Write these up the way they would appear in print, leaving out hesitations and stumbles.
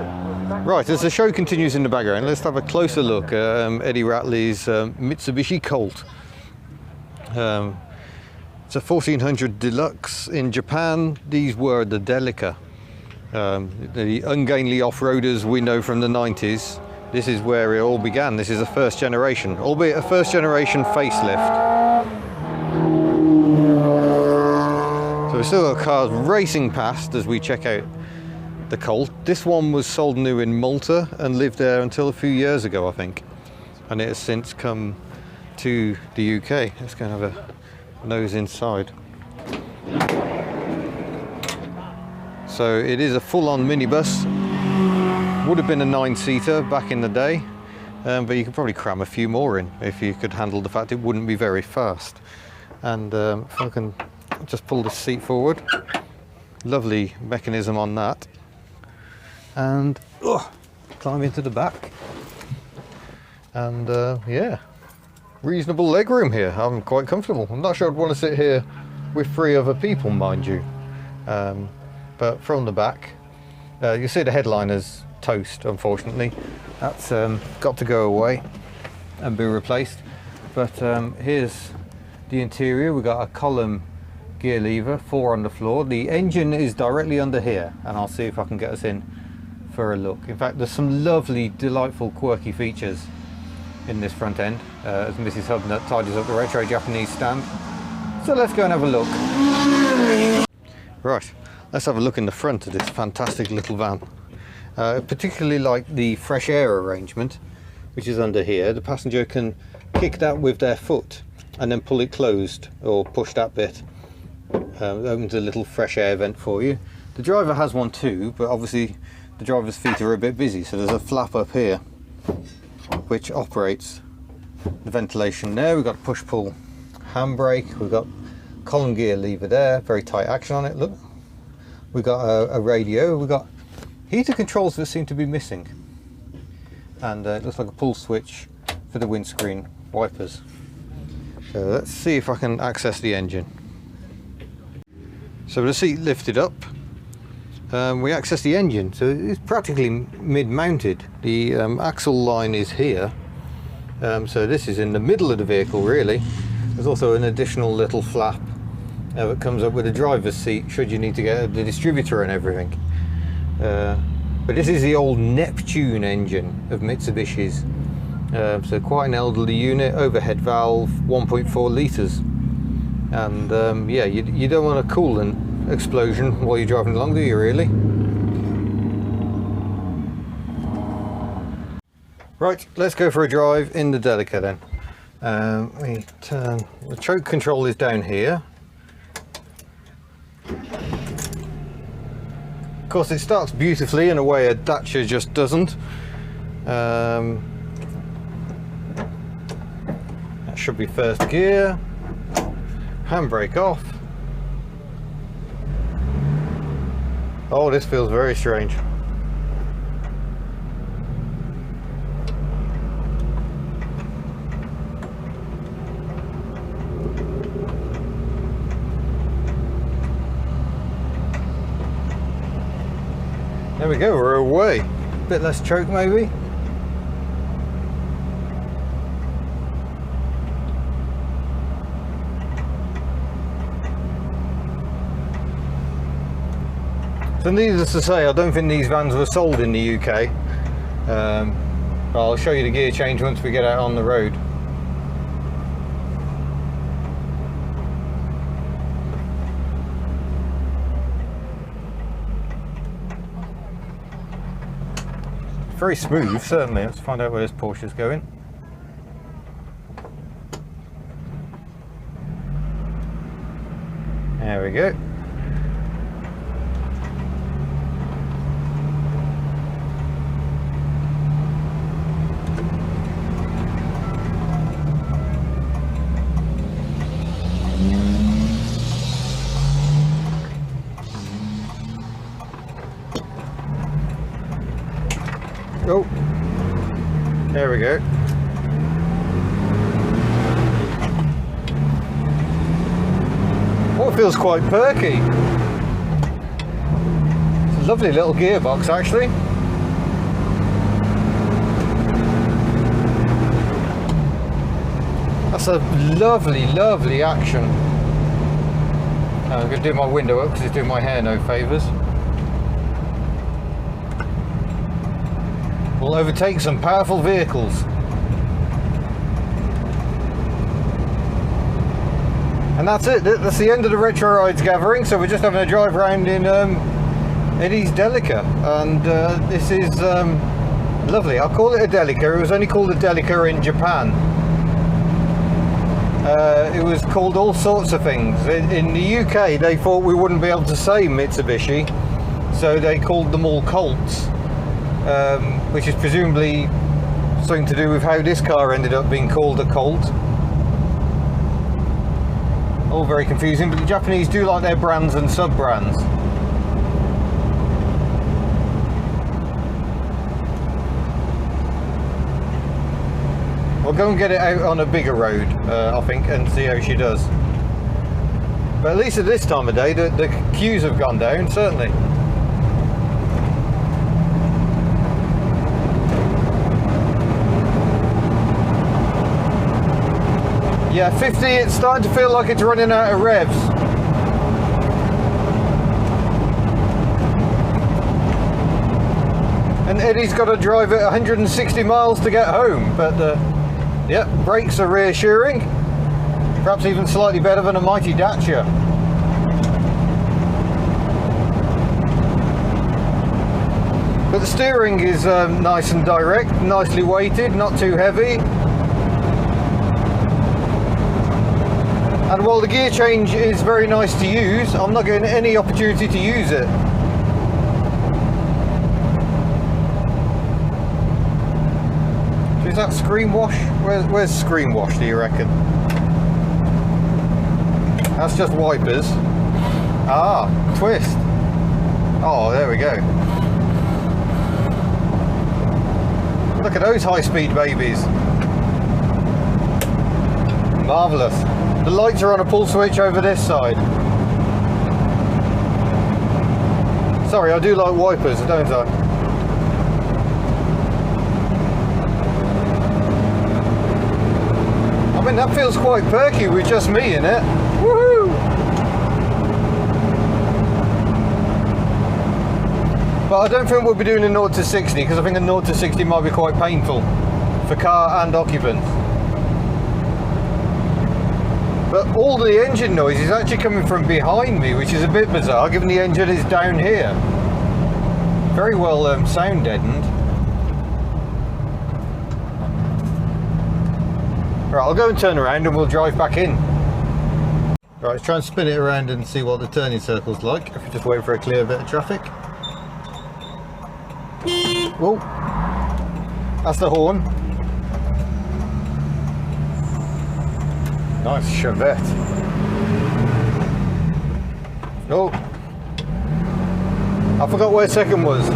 Right, as the show continues in the background, let's have a closer look at Eddie Ratley's Mitsubishi Colt. It's a 1400 Deluxe in Japan. These were the Delica. The ungainly off-roaders we know from the 90s. This is where it all began. This is a first generation, albeit a first generation facelift. So we've still got cars racing past as we check out the Colt. This one was sold new in Malta and lived there until a few years ago, I think. And it has since come to the UK. Let's go and have a nose inside. So it is a full-on minibus. Would have been a 9-seater back in the day, but you could probably cram a few more in if you could handle the fact it wouldn't be very fast. And if I can just pull this seat forward, lovely mechanism on that, and climb into the back. And yeah, reasonable legroom here. I'm quite comfortable. I'm not sure I'd want to sit here with 3 other people, mind you. But from the back, you see the headliner's toast, unfortunately. That's got to go away and be replaced. But here's the interior. We've got a column gear lever, 4 on the floor. The engine is directly under here, and I'll see if I can get us in for a look. In fact, there's some lovely, delightful, quirky features in this front end, as Mrs. HubNut tidies up the retro Japanese stamp. So let's go and have a look. Right, let's have a look in the front of this fantastic little van. Particularly like the fresh air arrangement, which is under here. The passenger can kick that with their foot and then pull it closed, or push that bit. Opens a little fresh air vent for you. The driver has one too, but obviously the driver's feet are a bit busy, so there's a flap up here which operates the ventilation there. We've got push-pull handbrake, we've got column gear lever there, very tight action on it, look. We've got a radio, we've got heater controls that seem to be missing, and it looks like a pull switch for the windscreen wipers. So let's see if I can access the engine. So with the seat lifted up, we access the engine. So it's practically mid-mounted. The axle line is here, so this is in the middle of the vehicle really. There's also an additional little flap that comes up with the driver's seat should you need to get the distributor and everything. But this is the old Neptune engine of Mitsubishi's, so quite an elderly unit, overhead valve, 1.4 litres, and yeah, you don't want a coolant explosion while you're driving along, do you really? Right, let's go for a drive in the Delica then. We turn, the choke control is down here. Of course, it starts beautifully in a way a Dacia just doesn't. That should be first gear. Handbrake off. Oh, this feels very strange. There we go, we're away. Bit less choke maybe. So needless to say, I don't think these vans were sold in the UK. I'll show you the gear change once we get out on the road. Very smooth, certainly. Let's find out where this Porsche's going. There we go. Oh, there we go. Oh, it feels quite perky. It's a lovely little gearbox actually. That's a lovely, lovely action. I'm going to do my window up because it's doing my hair no favours. We'll overtake some powerful vehicles. And that's it. That's the end of the Retro Rides gathering. So we're just having a drive around in Eddie's Delica, and this is lovely. I'll call it a Delica. It was only called a Delica in Japan. It was called all sorts of things. In the UK, they thought we wouldn't be able to say Mitsubishi, so they called them all Colts, which is presumably something to do with how this car ended up being called a Colt. All very confusing, but the Japanese do like their brands and sub-brands. We'll go and get it out on a bigger road, I think, and see how she does. But at least at this time of day, the queues have gone down, certainly. Yeah, 50, it's starting to feel like it's running out of revs. And Eddie's got to drive at 160 miles to get home, but yeah, brakes are reassuring. Perhaps even slightly better than a mighty Dacia. But the steering is nice and direct, nicely weighted, not too heavy. And while the gear change is very nice to use, I'm not getting any opportunity to use it. Is that screen wash? Where's screen wash, do you reckon? That's just wipers. Ah, twist. Oh, there we go. Look at those high-speed babies. Marvellous. The lights are on a pull switch over this side. Sorry, I do like wipers, don't I? I mean, that feels quite perky with just me in it. Woohoo! But I don't think we'll be doing a 0 to 60 because I think a 0 to 60 might be quite painful for car and occupants. But all the engine noise is actually coming from behind me, which is a bit bizarre given the engine is down here. Very well sound deadened. Right, I'll go and turn around and we'll drive back in. Right, let's try and spin it around and see what the turning circle's like. If we just wait for a clear bit of traffic. Whoa, that's the horn. Nice Chevette. Oh, I forgot where second was.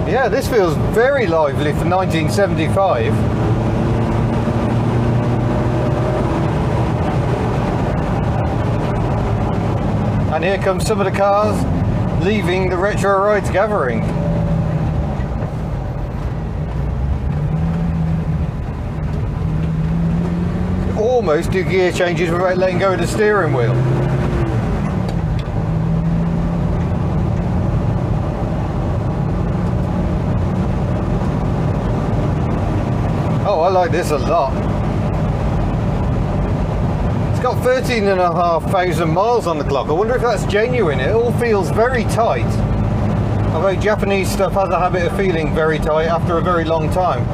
Yeah, this feels very lively for 1975. And here comes some of the cars leaving the Retro Rides gathering. Almost do gear changes without letting go of the steering wheel. Oh, I like this a lot. It's got 13,500 miles on the clock. I wonder if that's genuine. It all feels very tight. Although Japanese stuff has a habit of feeling very tight after a very long time.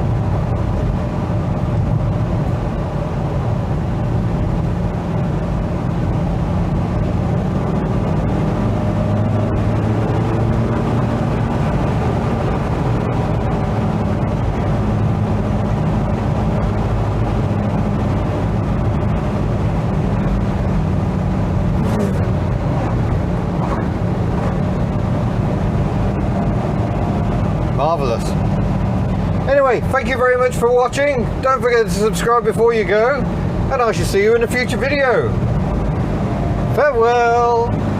Marvellous. Anyway, thank you very much for watching. Don't forget to subscribe before you go, and I shall see you in a future video. Farewell.